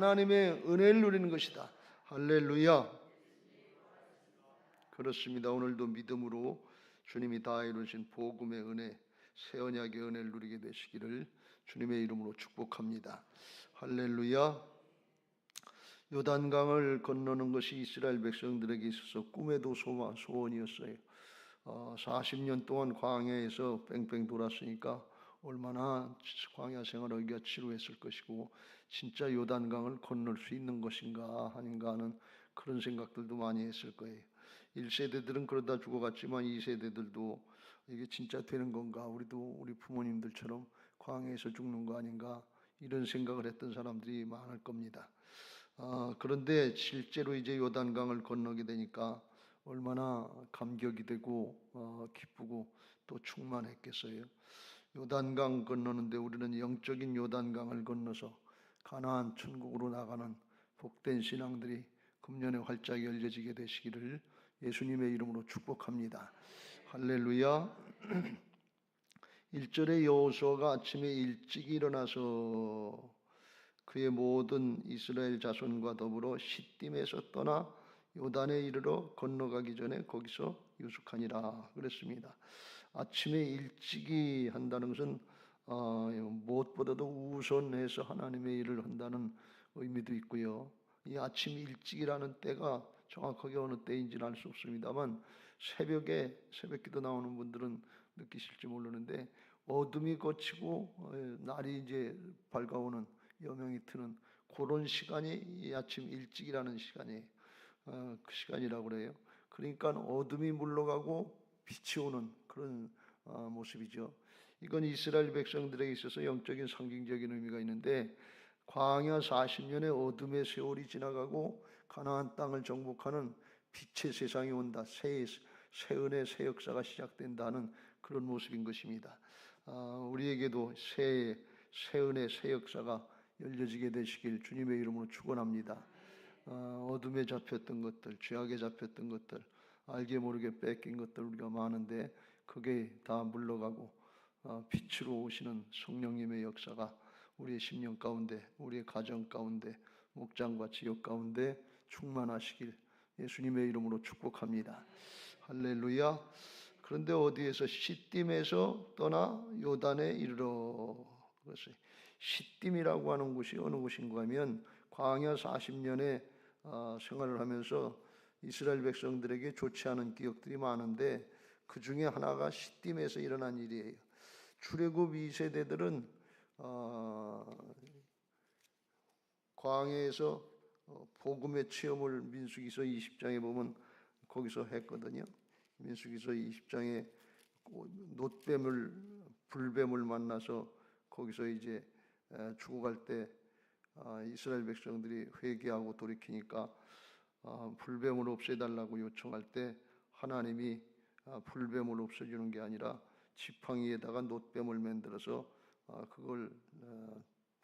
하나님의 은혜를 누리는 것이다. 할렐루야. 그렇습니다. 오늘도 믿음으로 주님이 다 이루신 복음의 은혜, 새 언약의 은혜를 누리게 되시기를 주님의 이름으로 축복합니다. 할렐루야. 요단강을 건너는 것이 이스라엘 백성들에게 있어서 꿈에도 소원이었어요. 40년 동안 광야에서 뺑뺑 돌았으니까 얼마나 광야 생활하기가 지루했을 것이고, 진짜 요단강을 건널 수 있는 것인가 아닌가 하는 그런 생각들도 많이 했을 거예요. 1세대들은 그러다 죽어갔지만 2세대들도 이게 진짜 되는 건가, 우리도 우리 부모님들처럼 광야에서 죽는 거 아닌가, 이런 생각을 했던 사람들이 많을 겁니다. 그런데 실제로 이제 요단강을 건너게 되니까 얼마나 감격이 되고 기쁘고 또 충만했겠어요. 요단강 건너는데 우리는 영적인 요단강을 건너서 가나안 천국으로 나가는 복된 신앙들이 금년에 활짝 열려지게 되시기를 예수님의 이름으로 축복합니다. 할렐루야. 1절에 여호수아가 아침에 일찍 일어나서 그의 모든 이스라엘 자손과 더불어 시딤에서 떠나 요단에 이르러 건너가기 전에 거기서 유숙하니라 그랬습니다. 아침에 일찍이 한다는 것은 무엇보다도 우선해서 하나님의 일을 한다는 의미도 있고요. 이 아침 일찍이라는 때가 정확하게 어느 때인지는 알 수 없습니다만, 새벽기도 나오는 분들은 느끼실지 모르는데, 어둠이 걷히고 날이 이제 밝아오는 여명이 트는 그런 시간이 이 아침 일찍이라는 시간이에요. 그 시간이라고 그래요. 그러니까 어둠이 물러가고 빛이 오는 그런 모습이죠. 이건 이스라엘 백성들에게 있어서 영적인 상징적인 의미가 있는데, 광야 40년의 어둠의 세월이 지나가고 가나안 땅을 정복하는 빛의 세상이 온다. 새 은혜, 새 역사가 시작된다는 그런 모습인 것입니다. 우리에게도 새 은혜, 새 역사가 열려지게 되시길 주님의 이름으로 축원합니다. 어둠에 잡혔던 것들, 죄악에 잡혔던 것들, 알게 모르게 뺏긴 것들 우리가 많은데 그게 다 물러가고 빛으로 오시는 성령님의 역사가 우리의 심령 가운데, 우리의 가정 가운데, 목장과 지역 가운데 충만하시길 예수님의 이름으로 축복합니다. 할렐루야. 그런데 어디에서 시딤에서 떠나 요단에 이르러 그랬어요. 시딤이라고 하는 곳이 어느 곳인가 하면 광야 40년의 생활을 하면서 이스라엘 백성들에게 좋지 않은 기억들이 많은데 그 중에 하나가 시딤에서 일어난 일이에요. 출애굽 2세대들은 광야에서 복음의 체험을 민수기서 20장에 보면 거기서 했거든요. 민수기서 20장에 불뱀을 만나서 거기서 이제 죽어갈 때 이스라엘 백성들이 회개하고 돌이키니까 불뱀을 없애달라고 요청할 때 하나님이 불뱀을 없애주는 게 아니라 지팡이에다가 놋뱀을 만들어서 그걸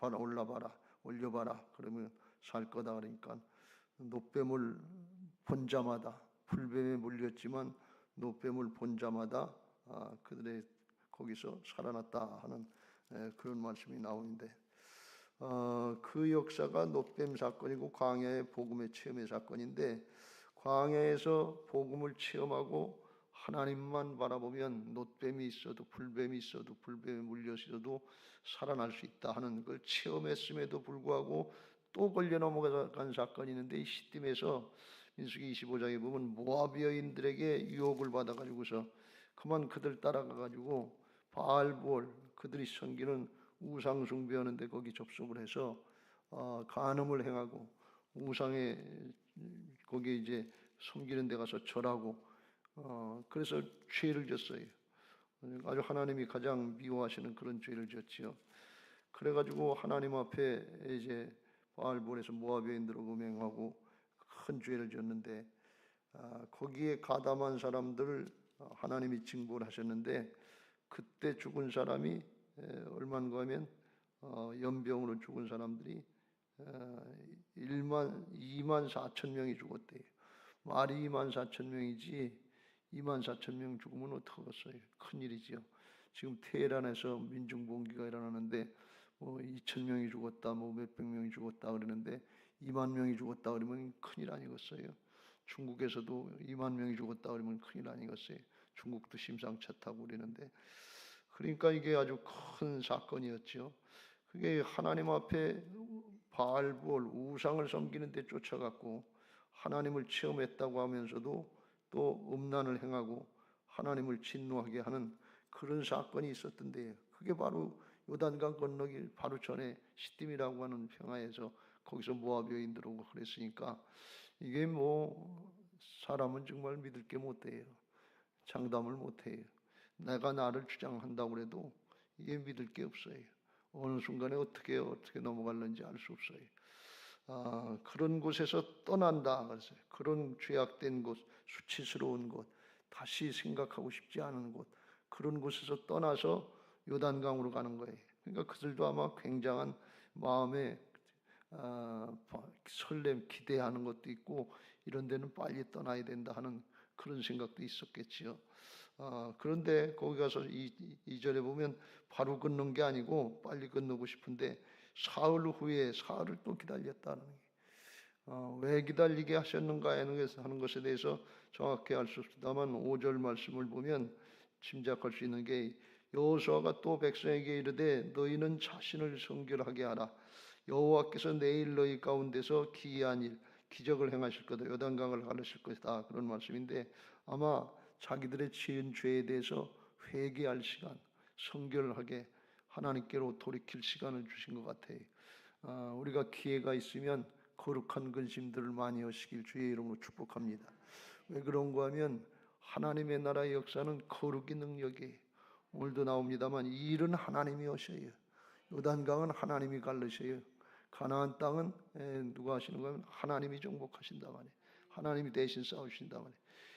올려봐라 그러면 살 거다. 그러니까 놋뱀을 본 자마다, 불뱀에 물렸지만 놋뱀을 본 자마다 그들의 거기서 살아났다 하는 그런 말씀이 나오는데, 그 역사가 놋뱀 사건이고 광야의 복음의 체험의 사건인데, 광야에서 복음을 체험하고 하나님만 바라보면 놋뱀이 있어도 불뱀이 있어도 불뱀에 물려 있어도 살아날 수 있다 하는 걸 체험했음에도 불구하고 또 걸려 넘어간 사건이 있는데, 이 시딤에서 민수기 25장에 보면 모압 여인들에게 유혹을 받아가지고서 그만 그들 따라가가지고 바알볼, 그들이 섬기는 우상 숭배하는데 거기 접속을 해서 간음을 행하고 우상에 거기 이제 섬기는 데 가서 절하고 그래서 죄를 졌어요. 아주 하나님이 가장 미워하시는 그런 죄를 졌지요. 그래가지고 하나님 앞에 이제 바알볼에서 모압 여인들을 음행하고 큰 죄를 졌는데, 거기에 가담한 사람들을 하나님이 징벌 하셨는데, 그때 죽은 사람이 얼마인가 하면 연병으로 죽은 사람들이 2만 4천 명이 죽었대요. 말이 2만 4천 명이지 2만 4천 명 죽으면 어떡하겠어요. 큰일이죠. 지금 테헤란에서 민중봉기가 일어나는데 2천 명이 죽었다, 몇백 명이 죽었다 그러는데 2만 명이 죽었다 그러면 큰일 아니겠어요? 중국에서도 2만 명이 죽었다 그러면 큰일 아니겠어요? 중국도 심상치 않다고 그러는데, 그러니까 이게 아주 큰 사건이었죠. 그게 하나님 앞에 바알볼 우상을 섬기는 데 쫓아갔고 하나님을 체험했다고 하면서도 또 음란을 행하고 하나님을 진노하게 하는 그런 사건이 있었던데요. 그게 바로 요단강 건너기 바로 전에 시딤이라고 하는 평야에서 거기서 모압 여인 들어오고 그랬으니까 이게 사람은 정말 믿을 게 못 돼요. 장담을 못 해요. 내가 나를 주장한다고 해도 이게 믿을 게 없어요. 어느 순간에 어떻게 넘어갈는지 알 수 없어요. 그런 곳에서 떠난다. 그런 죄악된 곳, 수치스러운 곳, 다시 생각하고 싶지 않은 곳, 그런 곳에서 떠나서 요단강으로 가는 거예요. 그러니까 그들도 아마 굉장한 마음에 설렘, 기대하는 것도 있고 이런 데는 빨리 떠나야 된다 하는 그런 생각도 있었겠지요. 그런데 거기 가서 이 절에 보면 바로 건넌 게 아니고 빨리 건너고 싶은데 사흘 후에 사흘을 또 기다렸다는 게, 왜 기다리게 하셨는가 하는 것에 대해서 정확히 알 수 없습니다만 5절 말씀을 보면 짐작할 수 있는 게, 여호수아가 또 백성에게 이르되 너희는 자신을 성결하게 하라. 여호와께서 내일 너희 가운데서 기이한 일, 기적을 행하실 거다. 요단강을 가르실 것이다. 그런 말씀인데 아마 자기들의 지은 죄에 대해서 회개할 시간, 성결하게 하나님께로 돌이킬 시간을 주신 것 같아요. 우리가 기회가 있으면 거룩한 근심들을 많이 하시길 주의 이름으로 축복합니다. 왜 그런가 하면 하나님의 나라의 역사는 거룩의 능력이에요. 오늘도 나옵니다만 이 일은 하나님이 하셔요. 요단강은 하나님이 갈르셔요. 가나안 땅은 누가 하시는 거면 하나님이 정복하신다 말이에요. 하나님이 대신 싸우신다 말이에요.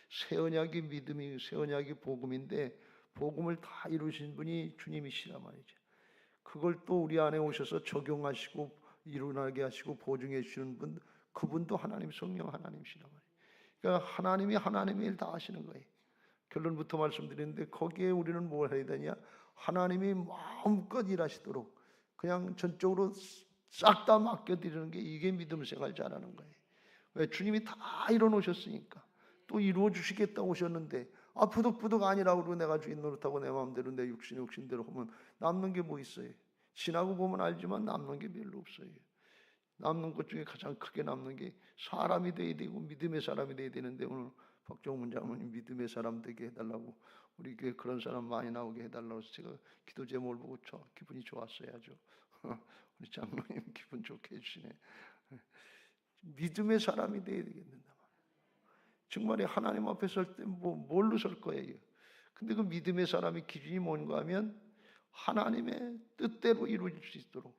새 언약이 믿음이, 새 언약이 복음인데 복음을 다 이루신 분이 주님이시란 말이죠. 그걸 또 우리 안에 오셔서 적용하시고 일어나게 하시고 보증해 주시는 분, 그분도 하나님, 성령 하나님이시란 말이에요. 그러니까 하나님이 하나님의 일 다 하시는 거예요. 결론부터 말씀드리는데 거기에 우리는 뭘 해야 되냐? 하나님이 마음껏 일하시도록 그냥 전적으로 싹 다 맡겨드리는 게, 이게 믿음 생활 잘하는 거예요. 왜? 주님이 다 이뤄놓으셨으니까. 또 이루어 주시겠다고 오셨는데 푸득푸득 아니라고 그러고 내가 주인 노릇하고 내 마음대로 내 욕심대로 하면 남는 게 뭐 있어요? 지나고 보면 알지만 남는 게 별로 없어요. 남는 것 중에 가장 크게 남는 게 사람이 돼야 되고 믿음의 사람이 돼야 되는데, 오늘 박정문 장로님 믿음의 사람 되게 해달라고, 우리 교회 그런 사람 많이 나오게 해달라고 해서 제가 기도 제목을 보고 기분이 좋았어야죠. 우리 장로님 기분 좋게 해주시네. 믿음의 사람이 돼야 되겠는가. 정말 하나님 앞에 설 때 뭘로 설 거예요? 근데 그 믿음의 사람의 기준이 뭔가 하면 하나님의 뜻대로 이루어질 수 있도록,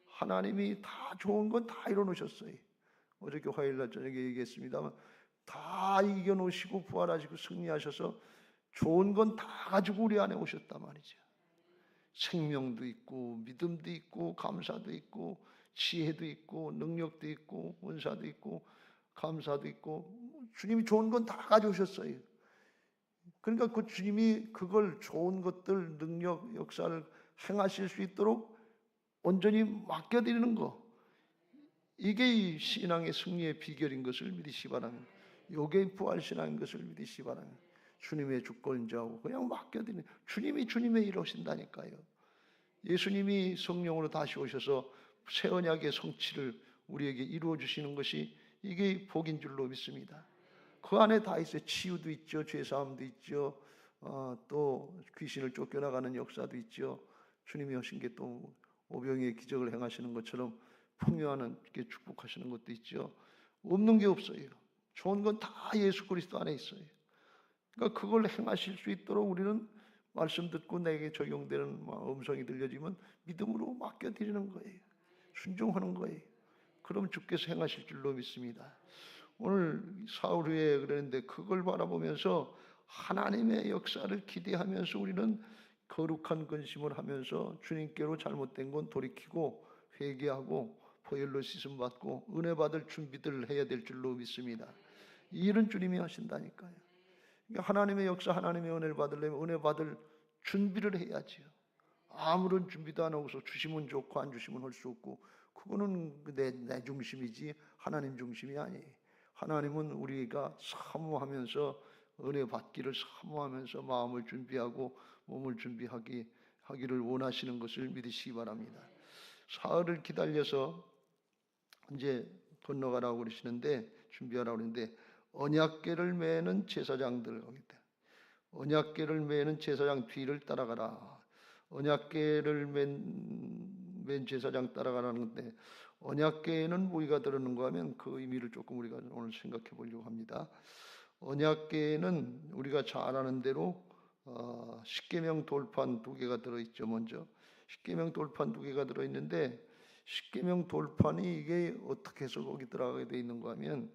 하나님이 다 좋은 건 다 이뤄놓으셨어요. 어저께 화요일날 저녁에 얘기했습니다만 다 이겨놓으시고 부활하시고 승리하셔서 좋은 건 다 가지고 우리 안에 오셨단 말이죠. 생명도 있고 믿음도 있고 감사도 있고 지혜도 있고 능력도 있고 은사도 있고 감사도 있고, 주님이 좋은 건 다 가져오셨어요. 그러니까 그 주님이 그걸 좋은 것들, 능력, 역사를 행하실 수 있도록 온전히 맡겨드리는 거, 이게 이 신앙의 승리의 비결인 것을 믿으시기 바랍니다. 요게 부활신앙인 것을 믿으시기 바랍니다. 주님의 주권자고 그냥 맡겨드리는, 주님이 주님의 일 하신다니까요. 예수님이 성령으로 다시 오셔서 새 언약의 성취를 우리에게 이루어 주시는 것이, 이게 복인 줄로 믿습니다. 그 안에 다 있어요. 치유도 있죠, 죄사함도 있죠, 또 귀신을 쫓겨나가는 역사도 있죠. 주님이 하신 게 또 오병이의 기적을 행하시는 것처럼 풍요하는 게 축복하시는 것도 있죠. 없는 게 없어요. 좋은 건 다 예수 그리스도 안에 있어요. 그러니까 그걸 행하실 수 있도록 우리는 말씀 듣고 내게 적용되는 음성이 들려지면 믿음으로 맡겨드리는 거예요. 순종하는 거예요. 그럼 주께서 행하실 줄로 믿습니다. 오늘 사흘 후에 그랬는데 그걸 바라보면서 하나님의 역사를 기대하면서 우리는 거룩한 근심을 하면서 주님께로 잘못된 건 돌이키고 회개하고 보혈로 씻음 받고 은혜 받을 준비들을 해야 될 줄로 믿습니다. 이 일은 주님이 하신다니까요. 그러니까 하나님의 역사, 하나님의 은혜를 받으려면 은혜 받을 준비를 해야지요. 아무런 준비도 안 하고서 주시면 좋고 안 주시면 할 수 없고, 그거는 내 중심이지 하나님 중심이 아니에요. 하나님은 우리가 사모하면서 은혜 받기를 사모하면서 마음을 준비하고 몸을 하기를 원하시는 것을 믿으시기 바랍니다. 사흘을 기다려서 이제 건너가라고 그러시는데, 준비하라고 그러는데, 언약궤를 매는 제사장들, 언약궤를 매는 제사장 뒤를 따라가라. 언약궤를 맨 제사장 따라가라는 건데, 언약궤에는 뭐가 들었는가 하면 그 의미를 조금 우리가 오늘 생각해 보려고 합니다. 언약궤에는 우리가 잘 아는 대로 십계명 돌판 2개가 들어있죠. 먼저 십계명 돌판 2개가 들어있는데, 십계명 돌판이 이게 어떻게 해서 거기 들어가게 돼 있는가 하면,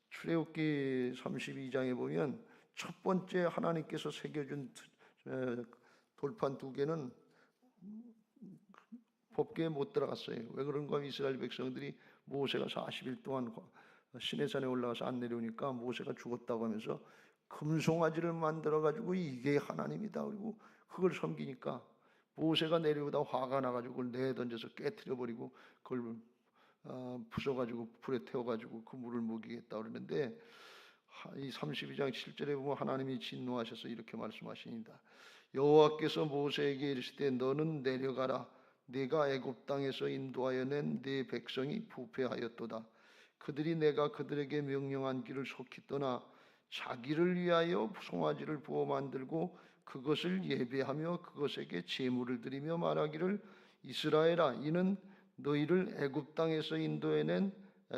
출애굽기 32장에 보면 첫 번째 하나님께서 새겨준 돌판 2개는 법궤에 못 들어갔어요. 왜 그런가 하면 이스라엘 백성들이 모세가 40일 동안 시내산에 올라가서 안 내려오니까 모세가 죽었다고 하면서 금송아지를 만들어 가지고 이게 하나님이다, 그리고 그걸 섬기니까 모세가 내려오다 화가 나가지고 그걸 내던져서 깨트려 버리고 그걸 부숴가지고 불에 태워가지고 그 물을 먹이겠다 그러는데, 이 32장 7절에 보면 하나님이 진노하셔서 이렇게 말씀하십니다. 여호와께서 모세에게 이르시되 너는 내려가라. 네가 애굽 땅에서 인도하여 낸 네 백성이 부패하였도다. 그들이 내가 그들에게 명령한 길을 속히 떠나 자기를 위하여 송아지를 부어 만들고 그것을 예배하며 그것에게 제물을 드리며 말하기를 이스라엘아, 이는 너희를 애굽 땅에서 인도해낸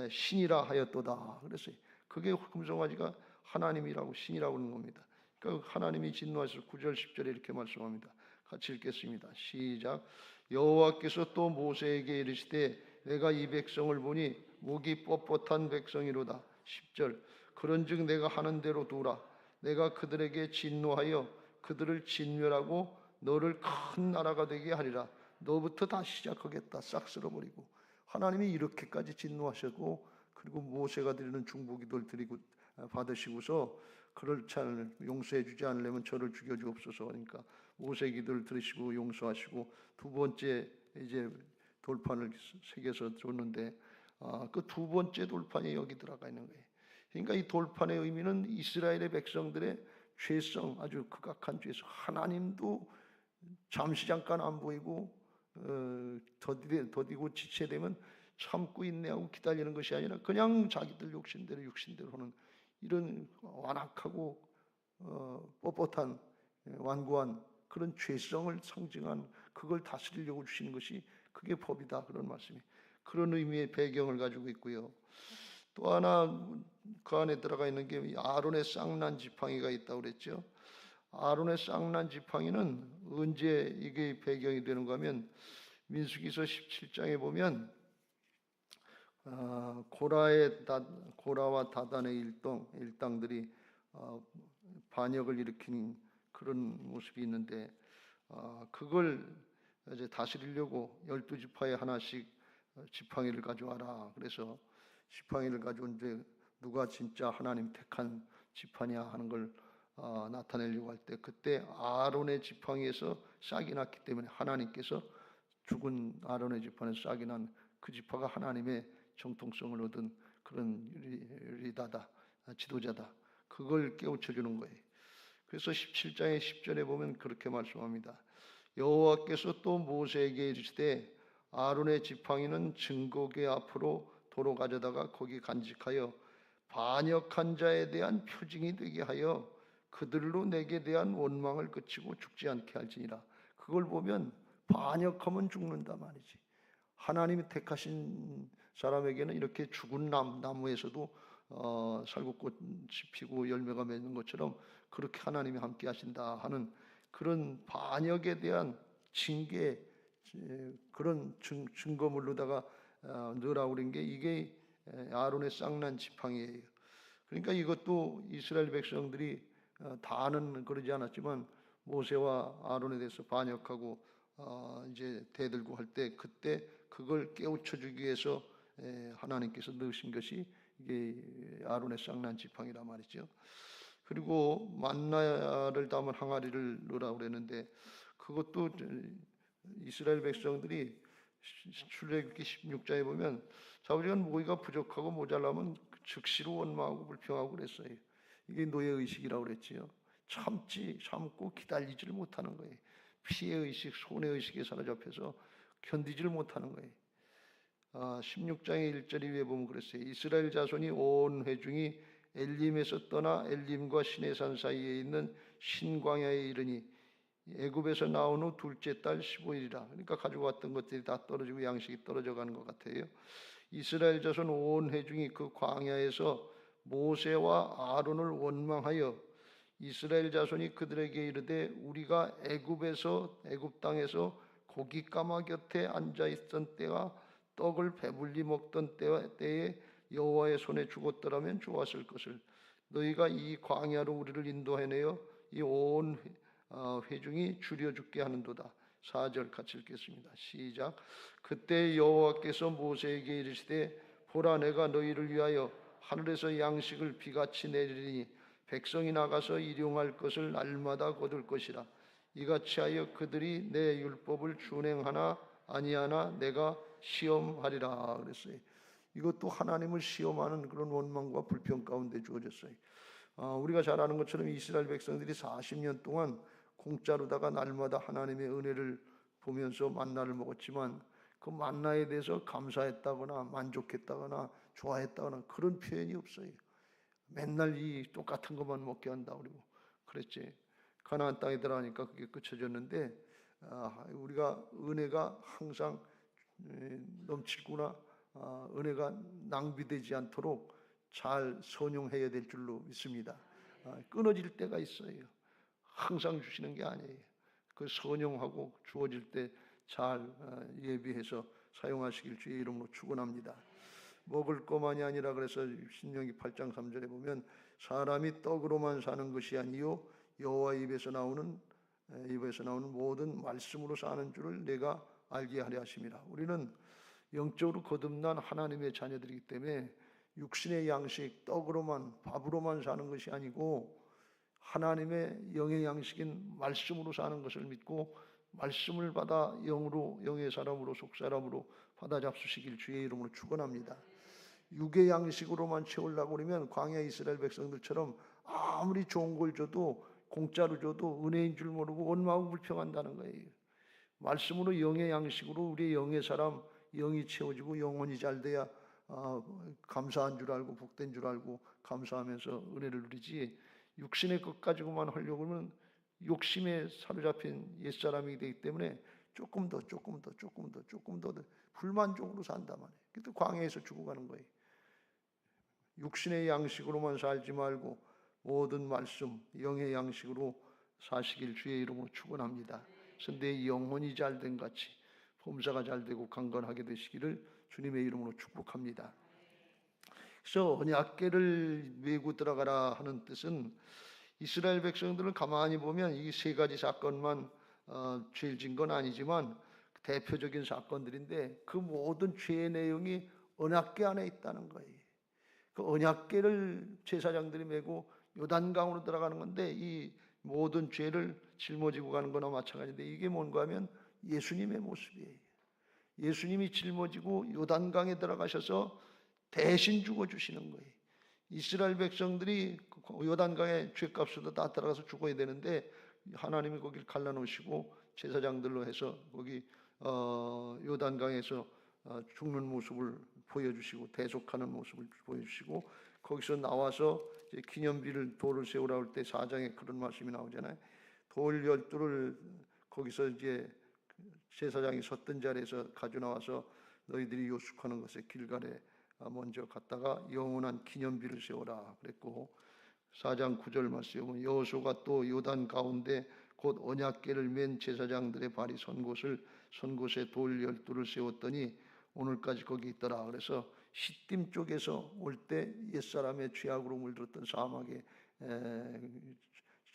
신이라 하였도다. 그랬어요. 그게 금송아지가 하나님이라고, 신이라고 하는 겁니다. 그러니까 하나님이 진노하셔서 9절 10절에 이렇게 말씀합니다. 같이 읽겠습니다. 시작. 여호와께서 또 모세에게 이르시되 내가 이 백성을 보니 목이 뻣뻣한 백성이로다. 10절. 그런즉 내가 하는 대로 두라. 내가 그들에게 진노하여 그들을 진멸하고 너를 큰 나라가 되게 하리라. 너부터 다시 시작하겠다. 싹 쓸어버리고. 하나님이 이렇게까지 진노하셨고, 그리고 모세가 드리는 중보기도를 드리고 받으시고서 그렇지 않으면 용서해 주지 않으려면 저를 죽여 주옵소서 하니까 모세 기도를 들으시고 용서하시고 두 번째 이제 돌판을 새겨서 줬는데, 그 두 번째 돌판이 여기 들어가 있는 거예요. 그러니까 이 돌판의 의미는 이스라엘의 백성들의 죄성, 아주 극악한 죄성, 하나님도 잠시 잠깐 안 보이고 더디고 지체되면 참고 인내하고 기다리는 것이 아니라 그냥 자기들 육신대로 하는 이런 완악하고 뻣뻣한 완고한 그런 죄성을 상징한, 그걸 다스리려고 주시는 것이 그게 법이다, 그런 말씀이, 그런 의미의 배경을 가지고 있고요. 또 하나 그 안에 들어가 있는 게 아론의 쌍난 지팡이가 있다고 그랬죠. 아론의 쌍난 지팡이는 언제 이게 배경이 되는가 하면, 민수기서 17장에 보면 고라와 다단의 일당들이 반역을 일으킨 그런 모습이 있는데, 그걸 이제 다스리려고 12지파에 하나씩 지팡이를 가져와라. 그래서 지팡이를 가져온데 누가 진짜 하나님 택한 지파냐 하는 걸 나타내려고 할 때, 그때 아론의 지팡이에서 싹이 났기 때문에 하나님께서 죽은 아론의 지팡이에서 싹이 난 그 지파가 하나님의 정통성을 얻은 그런 리더다, 지도자다, 그걸 깨우쳐 주는 거예요. 그래서 17장의 10절에 보면 그렇게 말씀합니다. 여호와께서 또 모세에게 이르시되 아론의 지팡이는 증거궤 앞으로 도로 가져다가 거기 간직하여 반역한 자에 대한 표징이 되게 하여 그들로 내게 대한 원망을 그치고 죽지 않게 할지니라. 그걸 보면 반역하면 죽는다 말이지. 하나님이 택하신 사람에게는 이렇게 죽은 나무에서도 살구꽃이 피고 열매가 맺는 것처럼 그렇게 하나님이 함께 하신다 하는 그런 반역에 대한 징계, 그런 증거물로다가 넣으라고 그런 게 이게 아론의 쌍난 지팡이예요. 그러니까 이것도 이스라엘 백성들이 다는 그러지 않았지만 모세와 아론에 대해서 반역하고 이제 대들고 할 때, 그때 그걸 깨우쳐 주기 위해서 하나님께서 넣으신 것이 이게 아론의 쌍난 지팡이란 말이죠. 그리고 만나를 담은 항아리를 넣으라고 그랬는데, 그것도 이스라엘 백성들이 출애굽기 16장에 보면 자우지간 모기가 부족하고 모자라면 즉시로 원망하고 불평하고 그랬어요. 이게 노예의식이라고 그랬지요. 참고 기다리지를 못하는 거예요. 피해의식, 손해의식에 사로잡혀서 견디지를 못하는 거예요. 16장의 1절 이후에 보면 그랬어요. 이스라엘 자손이 온 회중이 엘림에서 떠나 엘림과 시내산 사이에 있는 신광야에 이르니 애굽에서 나온 후 둘째 달 15일이라. 그러니까 가지고 왔던 것들이 다 떨어지고 양식이 떨어져 가는 것 같아요. 이스라엘 자손 온 회중이 그 광야에서 모세와 아론을 원망하여 이스라엘 자손이 그들에게 이르되 우리가 애굽 땅에서 고기 까마 곁에 앉아 있던 때와 떡을 배불리 먹던 때에 여호와의 손에 죽었더라면 좋았을 것을. 너희가 이 광야로 우리를 인도해내어 이 온 회중이 줄여 죽게 하는도다. 4절 같이 읽겠습니다. 시작. 그때 여호와께서 모세에게 이르시되 보라, 내가 너희를 위하여 하늘에서 양식을 비같이 내리니 백성이 나가서 일용할 것을 날마다 거둘 것이라. 이같이 하여 그들이 내 율법을 준행하나 아니하나 내가 시험하리라 그랬어요. 이것도 하나님을 시험하는 그런 원망과 불평 가운데 주어졌어요. 우리가 잘 아는 것처럼 이스라엘 백성들이 40년 동안 공짜로다가 날마다 하나님의 은혜를 보면서 만나를 먹었지만 그 만나에 대해서 감사했다거나 만족했다거나 좋아했다거나 그런 표현이 없어요. 맨날 이 똑같은 것만 먹게 한다 그러고 그랬지. 가나안 땅에 들어가니까 그게 끝쳐졌는데 우리가 은혜가 항상 넘치구나, 은혜가 낭비되지 않도록 잘 선용해야 될 줄로 믿습니다. 끊어질 때가 있어요. 항상 주시는 게 아니에요. 그 선용하고 주어질 때 잘 예비해서 사용하시길 주의 이름으로 축원합니다. 먹을 것만이 아니라 그래서 신명기 8장 3절에 보면 사람이 떡으로만 사는 것이 아니요 여호와 입에서 나오는 모든 말씀으로 사는 줄을 내가 알게 하려 하심이라. 우리는 영적으로 거듭난 하나님의 자녀들이기 때문에 육신의 양식, 떡으로만 밥으로만 사는 것이 아니고 하나님의 영의 양식인 말씀으로 사는 것을 믿고 말씀을 받아 영의 사람으로 속사람으로 받아 잡수시길 주의 이름으로 축원합니다. 육의 양식으로만 채우려고 그러면 광야 이스라엘 백성들처럼 아무리 좋은 걸 줘도 공짜로 줘도 은혜인 줄 모르고 원망하고 불평한다는 거예요. 말씀으로 영의 양식으로 우리의 영의 사람 영이 채워지고 영혼이 잘 돼야 감사한 줄 알고 복된 줄 알고 감사하면서 은혜를 누리지, 육신의 것 가지고만 하려고 하면 욕심에 사로잡힌 옛사람이 되기 때문에 조금 더 불만족으로 산단 말이에요. 그래도 광야에서 죽어가는 거예요. 육신의 양식으로만 살지 말고 모든 말씀 영의 양식으로 사시길 주의 이름으로 축원합니다. 그래서 내 영혼이 잘된 같이 범사가 잘되고 강건하게 되시기를 주님의 이름으로 축복합니다. 그래서 언약궤를 메고 들어가라 하는 뜻은 이스라엘 백성들을 가만히 보면 이 세 가지 사건만 죄를 진 건 아니지만 대표적인 사건들인데 그 모든 죄의 내용이 언약궤 안에 있다는 거예요. 그 언약궤를 제사장들이 메고 요단강으로 들어가는 건데 이 모든 죄를 짊어지고 가는 거나 마찬가지인데 이게 뭔가 하면 예수님의 모습이에요. 예수님이 짊어지고 요단강에 들어가셔서 대신 죽어주시는 거예요. 이스라엘 백성들이 요단강에 죄값으로 다 들어가서 죽어야 되는데 하나님이 거기를 갈라놓으시고 제사장들로 해서 거기 요단강에서 죽는 모습을 보여주시고 대속하는 모습을 보여주시고 거기서 나와서 이제 기념비를 돌을 세우라고 할 때 4장에 그런 말씀이 나오잖아요. 돌 12를 거기서 이제 제사장이 섰던 자리에서 가져 나와서 너희들이 요숙하는 것에 길갈에 먼저 갔다가 영원한 기념비를 세우라 그랬고 4장 9절 말씀에 보면 여호수아가 또 요단 가운데 곧 언약궤를 맨 제사장들의 발이 선 곳에 돌 12를 세웠더니 오늘까지 거기 있더라. 그래서 시딤 쪽에서 올 때 옛사람의 죄악으로 물들었던 사막에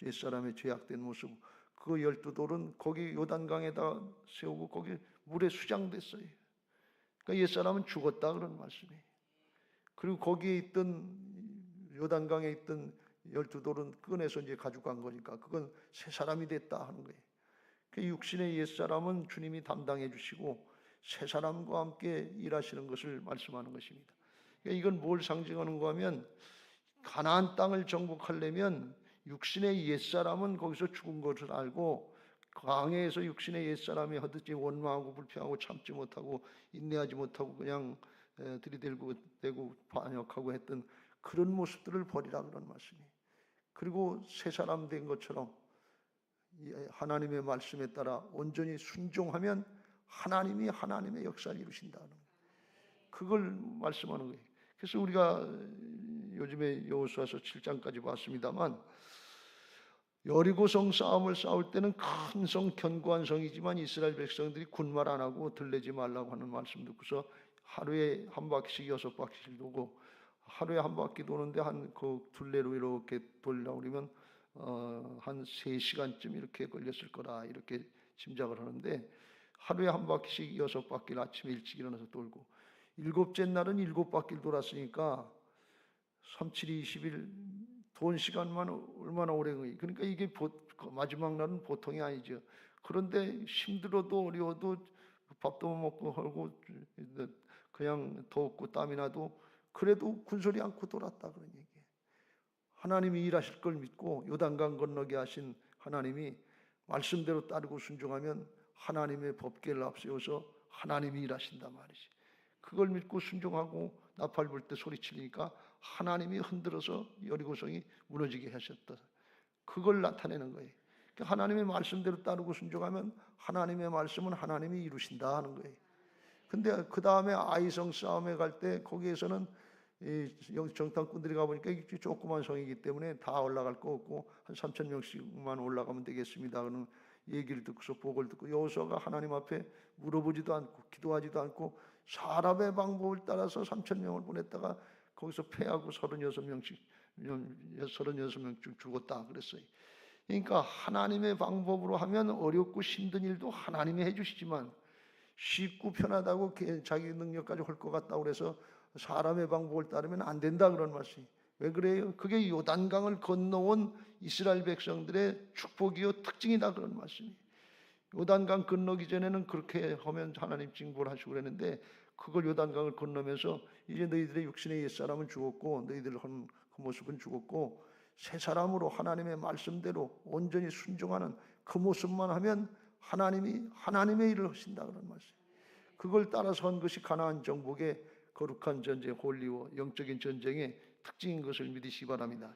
옛사람의 죄악된 모습 그 12돌은 거기 요단강에다 세우고 거기 물에 수장됐어요. 그러니까 옛사람은 죽었다 그런 말씀이에요. 그리고 거기에 있던 요단강에 있던 12돌은 꺼내서 이제 가지고 간 거니까 그건 새 사람이 됐다 하는 거예요. 그 육신의 옛사람은 주님이 담당해 주시고 새 사람과 함께 일하시는 것을 말씀하는 것입니다. 그러니까 이건 뭘 상징하는가 하면 가나안 땅을 정복하려면 육신의 옛사람은 거기서 죽은 것을 알고 광야에서 육신의 옛사람이 하듯이 원망하고 불평하고 참지 못하고 인내하지 못하고 그냥 들이대고 대고 반역하고 했던 그런 모습들을 버리라 그런 말씀이에요. 그리고 새 사람 된 것처럼 하나님의 말씀에 따라 온전히 순종하면 하나님이 하나님의 역사를 이루신다는 거예요. 그걸 말씀하는 거예요. 그래서 우리가 요즘에 여호수아서 7장까지 봤습니다만 여리고성 싸움을 싸울 때는 큰 성, 견고한 성이지만 이스라엘 백성들이 군말 안 하고 들르지 말라고 하는 말씀 듣고서 하루에 한 바퀴씩 6바퀴씩 도고 하루에 한 바퀴 도는데 한 그 둘레로 이렇게 돌려고 그러면 한 3시간쯤 이렇게 걸렸을 거라 이렇게 짐작을 하는데 하루에 한 바퀴씩 6바퀴를 아침에 일찍 일어나서 돌고 일곱째 날은 7바퀴를 돌았으니까 3, 7, 20일 돈 시간만 얼마나 오래 걸리. 그러니까 이게 마지막 날은 보통이 아니죠. 그런데 힘들어도 어려워도 밥도 못 먹고 하고 그냥 덥고 땀이 나도 그래도 군소리 않고 돌았다 그런 얘기예요. 하나님이 일하실 걸 믿고 요단강 건너게 하신 하나님이 말씀대로 따르고 순종하면 하나님의 법궤를 앞세워서 하나님이 일하신단 말이지. 그걸 믿고 순종하고 나팔 불 때 소리치니까 하나님이 흔들어서 여리고성이 무너지게 하셨다. 그걸 나타내는 거예요. 그러니까 하나님의 말씀대로 따르고 순종하면 하나님의 말씀은 하나님이 이루신다 하는 거예요. 근데 그 다음에 아이성 싸움에 갈 때 거기에서는 정탐꾼들이 가보니까 이게 조그만 성이기 때문에 다 올라갈 거 없고 한 3,000명씩만 올라가면 되겠습니다. 그런 얘기를 듣고서 복을 듣고 여호수아가 하나님 앞에 물어보지도 않고 기도하지도 않고 사람의 방법을 따라서 3,000명을 보냈다가 거기서 패하고 36명씩 죽었다 그랬어요. 그러니까 하나님의 방법으로 하면 어렵고 힘든 일도 하나님이 해주시지만 쉽고 편하다고 자기 능력까지 할 것 같다고 그래서 사람의 방법을 따르면 안 된다 그런 말씀이. 왜 그래요? 그게 요단강을 건너온 이스라엘 백성들의 축복이요 특징이다 그런 말씀이. 요단강 건너기 전에는 그렇게 하면 하나님 징벌 하시고 그랬는데 그걸 요단강을 건너면서 이제 너희들의 육신의 옛사람은 죽었고 너희들 한 그 모습은 죽었고 새 사람으로 하나님의 말씀대로 온전히 순종하는 그 모습만 하면 하나님이 하나님의 일을 하신다 그런 말씀. 그걸 따라서 한 것이 가나안 정복의 거룩한 전쟁, 홀리워 영적인 전쟁의 특징인 것을 믿으시기 바랍니다.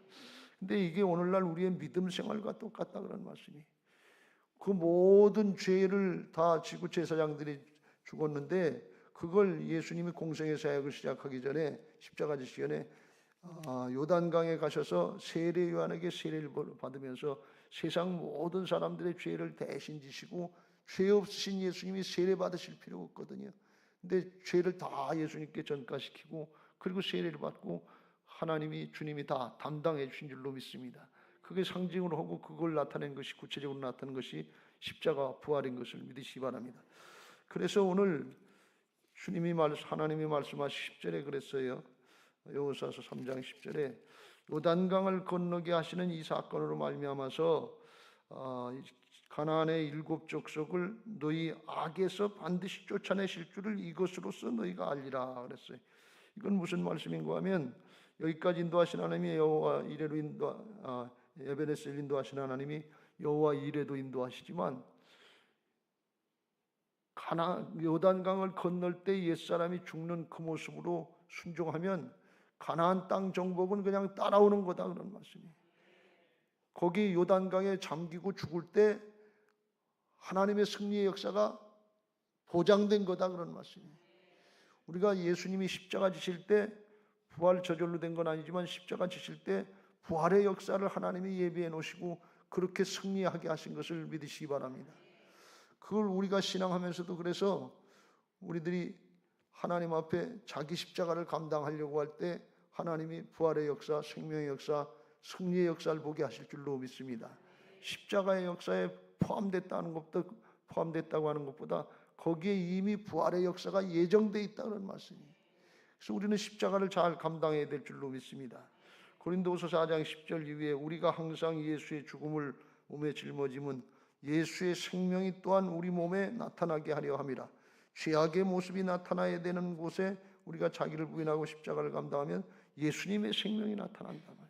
근데 이게 오늘날 우리의 믿음 생활과 똑같다 그런 말씀이. 그 모든 죄를 다 지구 제사장들이 죽었는데 그걸 예수님이 공생의 사역을 시작하기 전에 십자가 지시기 전에 요단강에 가셔서 세례 요한에게 세례를 받으면서 세상 모든 사람들의 죄를 대신 지시고 죄 없으신 예수님이 세례 받으실 필요가 없거든요. 근데 죄를 다 예수님께 전가시키고 그리고 세례를 받고 하나님이 주님이 다 담당해 주신 줄로 믿습니다. 그게 상징으로 하고 그걸 나타낸 것이 구체적으로 나타낸 것이 십자가 부활인 것을 믿으시기 바랍니다. 그래서 오늘 하나님이 말씀하신 10절에 그랬어요. 여호수아서 3장 10절에 요단강을 건너게 하시는 이 사건으로 말미암아서 가나안의 7 족속을 너희 악에서 반드시 쫓아내실 줄을 이것으로써 너희가 알리라 그랬어요. 이건 무슨 말씀인가 하면 여기까지 인도하신 하나님이 여호와 이레로 에베네스를 인도하신 하나님이 여호와 이레도 인도하시지만 요단강을 건널 때 옛사람이 죽는 그 모습으로 순종하면 가나안 땅 정복은 그냥 따라오는 거다 그런 말씀이에요. 거기 요단강에 잠기고 죽을 때 하나님의 승리의 역사가 보장된 거다 그런 말씀이에요. 우리가 예수님이 십자가 지실 때 부활 저절로 된 건 아니지만 십자가 지실 때 부활의 역사를 하나님이 예비해 놓으시고 그렇게 승리하게 하신 것을 믿으시기 바랍니다. 그걸 우리가 신앙하면서도 그래서 우리들이 하나님 앞에 자기 십자가를 감당하려고 할 때 하나님이 부활의 역사, 생명의 역사, 승리의 역사를 보게 하실 줄로 믿습니다. 십자가의 역사에 포함됐다고 하는 것보다 거기에 이미 부활의 역사가 예정되어 있다는 말씀이에요. 그래서 우리는 십자가를 잘 감당해야 될 줄로 믿습니다. 고린도후서 4장 10절 이후에 우리가 항상 예수의 죽음을 몸에 짊어짐은 예수의 생명이 또한 우리 몸에 나타나게 하려 함이라. 죄악의 모습이 나타나야 되는 곳에 우리가 자기를 부인하고 십자가를 감당하면 예수님의 생명이 나타난다 말이에요.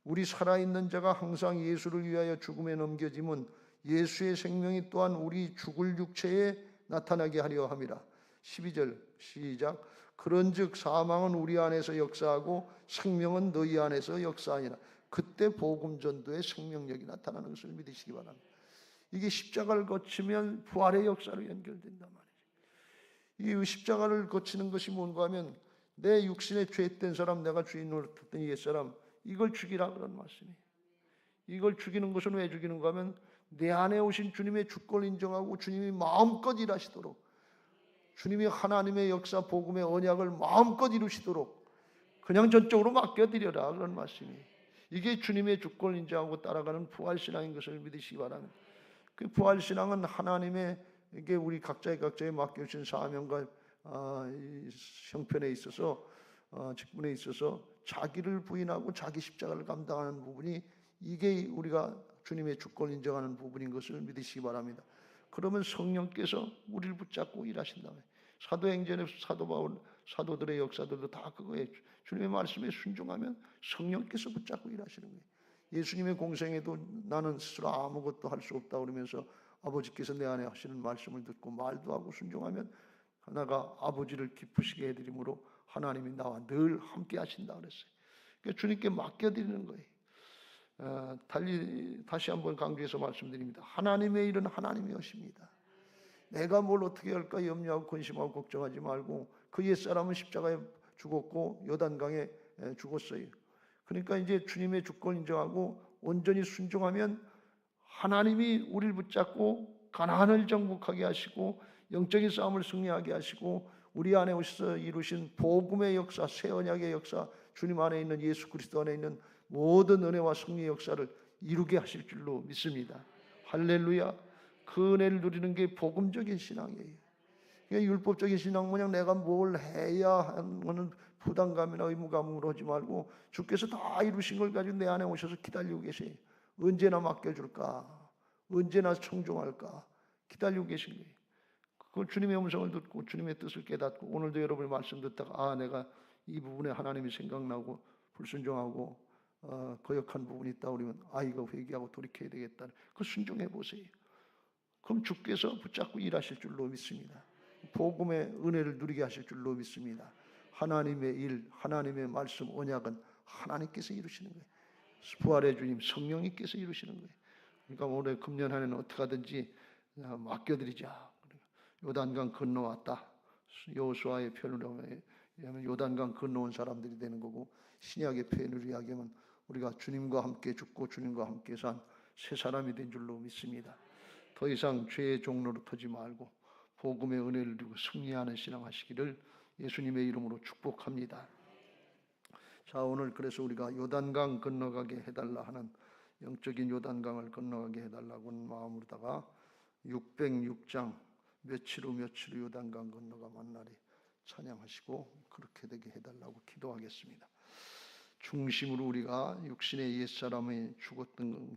우리 살아있는 자가 항상 예수를 위하여 죽음에 넘겨짐은 예수의 생명이 또한 우리 죽을 육체에 나타나게 하려 함이라. 12절 시작. 그런즉 사망은 우리 안에서 역사하고 생명은 너희 안에서 역사하니라. 그때 복음 전도의 생명력이 나타나는 것을 믿으시기 바랍니다. 이게 십자가를 거치면 부활의 역사로 연결된단 말이죠. 이 십자가를 거치는 것이 뭔가 하면 내 육신의 죄된 사람, 내가 주인으로 듣던 옛사람, 이걸 죽이라 그런 말씀이에요. 이걸 죽이는 것은 왜 죽이는가 하면 내 안에 오신 주님의 주권을 인정하고 주님이 마음껏 일하시도록, 주님이 하나님의 역사 복음의 언약을 마음껏 이루시도록 그냥 전적으로 맡겨드려라 그런 말씀이에요. 이게 주님의 주권을 인정하고 따라가는 부활신앙인 것을 믿으시기 바랍니다. 그 부활신앙은 하나님에게 우리 각자의 맡겨주신 사명과 형편에 있어서 직분에 있어서 자기를 부인하고 자기 십자가를 감당하는 부분이, 이게 우리가 주님의 주권을 인정하는 부분인 것을 믿으시기 바랍니다. 그러면 성령께서 우리를 붙잡고 일하신다. 사도행전에서 사도 바울, 사도들의 역사들도 다 그거예요. 주님의 말씀에 순종하면 성령께서 붙잡고 일하시는 거예요. 예수님의 공생에도 나는 스스로 아무것도 할 수 없다 그러면서 아버지께서 내 안에 하시는 말씀을 듣고 말도 하고 순종하면 하나가 아버지를 기쁘시게 해드림으로 하나님이 나와 늘 함께 하신다 그랬어요. 그러니까 주님께 맡겨드리는 거예요. 다시 한번 강조해서 말씀드립니다. 하나님의 일은 하나님이 하십니다. 내가 뭘 어떻게 할까 염려하고 근심하고 걱정하지 말고, 그 옛사람은 십자가에 죽었고 요단강에 죽었어요. 그러니까 이제 주님의 주권을 인정하고 온전히 순종하면 하나님이 우리를 붙잡고 가나안을 정복하게 하시고 영적인 싸움을 승리하게 하시고 우리 안에 오셔서 이루신 복음의 역사, 새 언약의 역사, 주님 안에 있는 예수 그리스도 안에 있는 모든 은혜와 승리의 역사를 이루게 하실 줄로 믿습니다. 할렐루야. 그 은혜를 누리는 게 복음적인 신앙이에요. 그러니까 율법적인 신앙 모양 내가 뭘 해야 하는 것은 부담감이나 의무감으로 하지 말고 주께서 다 이루신 걸 가지고 내 안에 오셔서 기다리고 계세요. 언제나 맡겨줄까? 언제나 청종할까? 기다리고 계신 거예요. 그걸 주님의 음성을 듣고 주님의 뜻을 깨닫고, 오늘도 여러분의 말씀 듣다가 내가 이 부분에 하나님이 생각나고 불순종하고 거역한 부분이 있다 그러면 이거 회개하고 돌이켜야 되겠다. 그 순종해 보세요. 그럼 주께서 붙잡고 일하실 줄로 믿습니다. 복음의 은혜를 누리게 하실 줄로 믿습니다. 하나님의 일, 하나님의 말씀, 언약은 하나님께서 이루시는 거예요. 부활의 주님 성령님께서 이루시는 거예요. 그러니까 올해 금년 한 해는 어떻게 하든지 맡겨드리자. 요단강 건너왔다. 여호수아의 표현을 하면 요단강 건너온 사람들이 되는 거고, 신약의 표현을 이야기하면 우리가 주님과 함께 죽고 주님과 함께 산 새 사람이 된 줄로 믿습니다. 더 이상 죄의 종로로 터지 말고 복음의 은혜를 누리고 승리하는 신앙하시기를 예수님의 이름으로 축복합니다. 자, 오늘 그래서 우리가 요단강 건너가게 해달라 하는, 영적인 요단강을 건너가게 해달라고 하는 마음으로다가 606장 며칠 후 요단강 건너가 만날에 찬양하시고 그렇게 되게 해달라고 기도하겠습니다. 중심으로 우리가 육신의 옛사람이 죽은 것